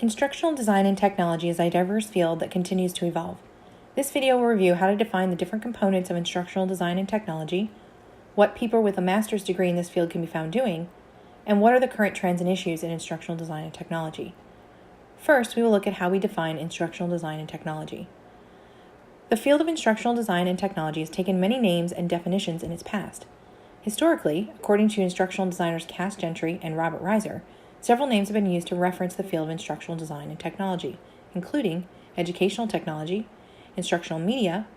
Instructional design and technology is a diverse field that continues to evolve. This video will review how to define the different components of instructional design and technology, what people with a master's degree in this field can be found doing, and what are the current trends and issues in instructional design and technology. First, we will look at how we define instructional design and technology. The field of instructional design and technology has taken many names and definitions in its past. Historically, according to instructional designers Cass Gentry and Robert Reiser, several names have been used to reference the field of instructional design and technology, including educational technology, instructional media,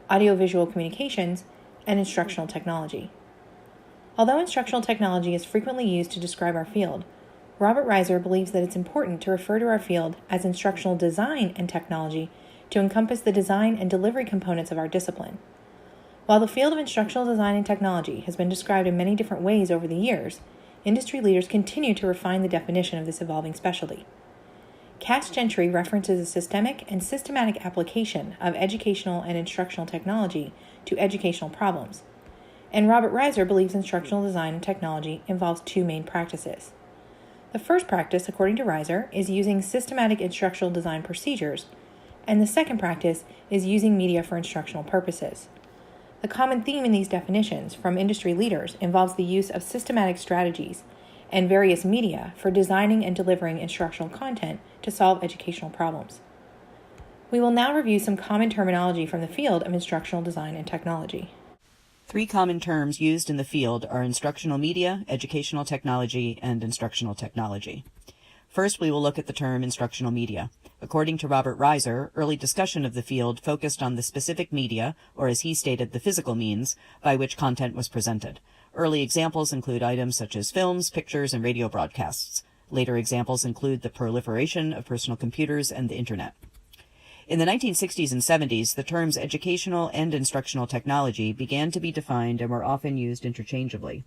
audiovisual communications, and instructional technology. Although instructional technology is frequently used to describe our field, Robert Reiser believes that it's important to refer to our field as instructional design and technology to encompass the design and delivery components of our discipline. While the field of instructional design and technology has been described in many different ways over the years, industry leaders continue to refine the definition of this evolving specialty. Cass Gentry references a systemic and systematic application of educational and instructional technology to educational problems, and Robert Reiser believes instructional design and technology involves two main practices. The first practice, according to Reiser, is using systematic instructional design procedures, and the second practice is using media for instructional purposes. The common theme in these definitions from industry leaders involves the use of systematic strategies and various media for designing and delivering instructional content to solve educational problems. We will now review some common terminology from the field of instructional design and technology. Three common terms used in the field are instructional media, educational technology, and instructional technology. First, we will look at the term instructional media. According to Robert Reiser, early discussion of the field focused on the specific media, or as he stated, the physical means, by which content was presented. Early examples include items such as films, pictures, and radio broadcasts. Later examples include the proliferation of personal computers and the Internet. In the 1960s and 70s, the terms educational and instructional technology began to be defined and were often used interchangeably.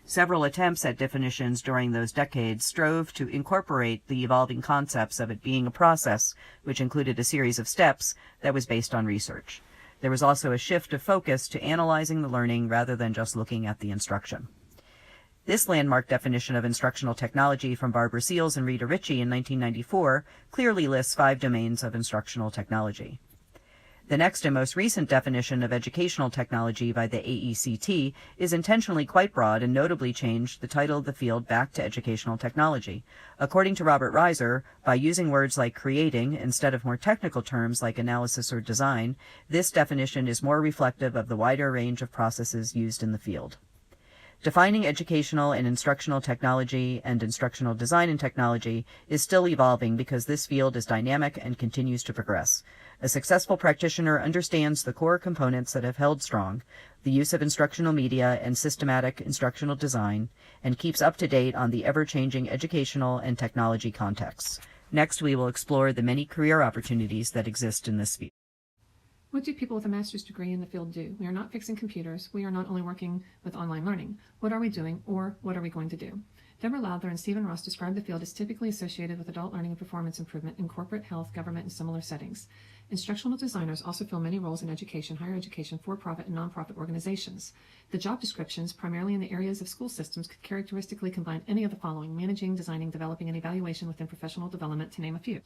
Several attempts at definitions during those decades strove to incorporate the evolving concepts of it being a process, which included a series of steps that was based on research. There was also a shift of focus to analyzing the learning rather than just looking at the instruction. This landmark definition of instructional technology from Barbara Seals and Rita Ritchie in 1994 clearly lists 5 domains of instructional technology. The next and most recent definition of educational technology by the AECT is intentionally quite broad and notably changed the title of the field back to educational technology. According to Robert Reiser, by using words like creating instead of more technical terms like analysis or design, this definition is more reflective of the wider range of processes used in the field. Defining educational and instructional technology and instructional design and technology is still evolving because this field is dynamic and continues to progress. A successful practitioner understands the core components that have held strong, the use of instructional media and systematic instructional design, and keeps up to date on the ever-changing educational and technology contexts. Next, we will explore the many career opportunities that exist in this field. What do people with a master's degree in the field do? We are not fixing computers. We are not only working with online learning. What are we doing, or what are we going to do? Deborah Lowther and Stephen Ross describe the field as typically associated with adult learning and performance improvement in corporate, health, government, and similar settings. Instructional designers also fill many roles in education, higher education, for-profit, and nonprofit organizations. The job descriptions, primarily in the areas of school systems, could characteristically combine any of the following: managing, designing, developing, and evaluation within professional development, to name a few.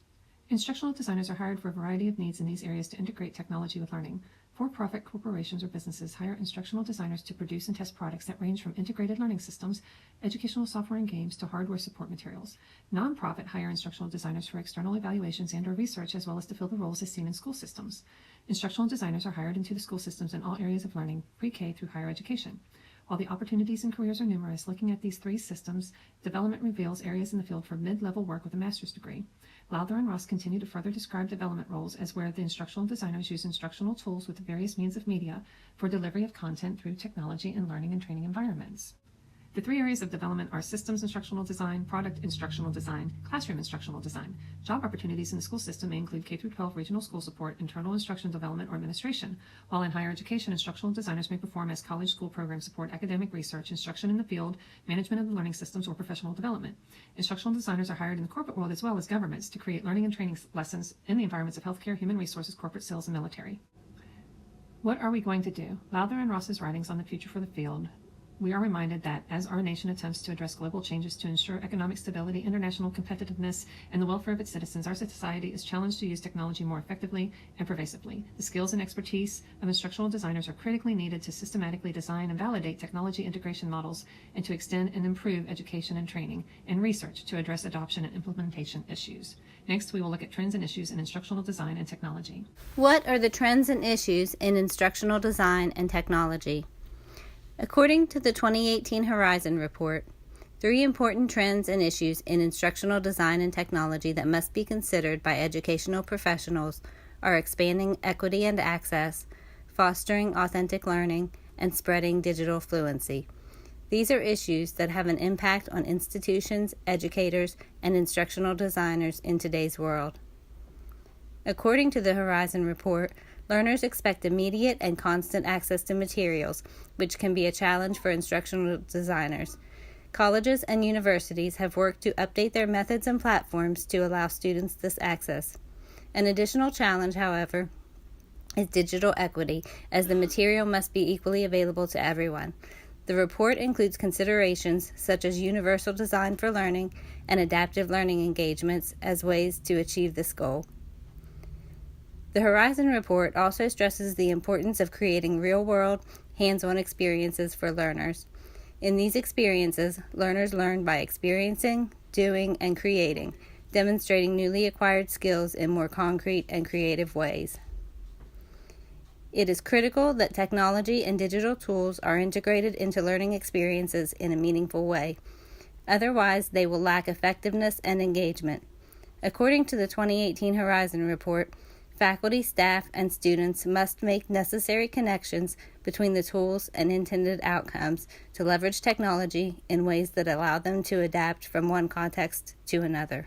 Instructional designers are hired for a variety of needs in these areas to integrate technology with learning. For-profit corporations or businesses hire instructional designers to produce and test products that range from integrated learning systems, educational software and games, to hardware support materials. Nonprofit hire instructional designers for external evaluations and/or research, as well as to fill the roles as seen in school systems. Instructional designers are hired into the school systems in all areas of learning, pre-K through higher education. While the opportunities and careers are numerous, looking at these 3 systems, development reveals areas in the field for mid-level work with a master's degree. Lowther and Ross continue to further describe development roles as where the instructional designers use instructional tools with various means of media for delivery of content through technology and learning and training environments. The 3 areas of development are systems instructional design, product instructional design, classroom instructional design. Job opportunities in the school system may include K-12 regional school support, internal instruction development, or administration, while in higher education, instructional designers may perform as college school program support, academic research, instruction in the field, management of the learning systems, or professional development. Instructional designers are hired in the corporate world as well as governments to create learning and training lessons in the environments of healthcare, human resources, corporate sales, and military. What are we going to do? Lowther and Ross's writings on the future for the field we are reminded that as our nation attempts to address global changes to ensure economic stability, international competitiveness, and the welfare of its citizens, our society is challenged to use technology more effectively and pervasively. The skills and expertise of instructional designers are critically needed to systematically design and validate technology integration models and to extend and improve education and training and research to address adoption and implementation issues. Next, we will look at trends and issues in instructional design and technology. What are the trends and issues in instructional design and technology? According to the 2018 Horizon Report, 3 important trends and issues in instructional design and technology that must be considered by educational professionals are expanding equity and access, fostering authentic learning, and spreading digital fluency. These are issues that have an impact on institutions, educators, and instructional designers in today's world. According to the Horizon Report, learners expect immediate and constant access to materials, which can be a challenge for instructional designers. Colleges and universities have worked to update their methods and platforms to allow students this access. An additional challenge, however, is digital equity, as the material must be equally available to everyone. The report includes considerations such as universal design for learning and adaptive learning engagements as ways to achieve this goal. The Horizon Report also stresses the importance of creating real-world, hands-on experiences for learners. In these experiences, learners learn by experiencing, doing, and creating, demonstrating newly acquired skills in more concrete and creative ways. It is critical that technology and digital tools are integrated into learning experiences in a meaningful way. Otherwise, they will lack effectiveness and engagement. According to the 2018 Horizon Report, faculty, staff, and students must make necessary connections between the tools and intended outcomes to leverage technology in ways that allow them to adapt from one context to another.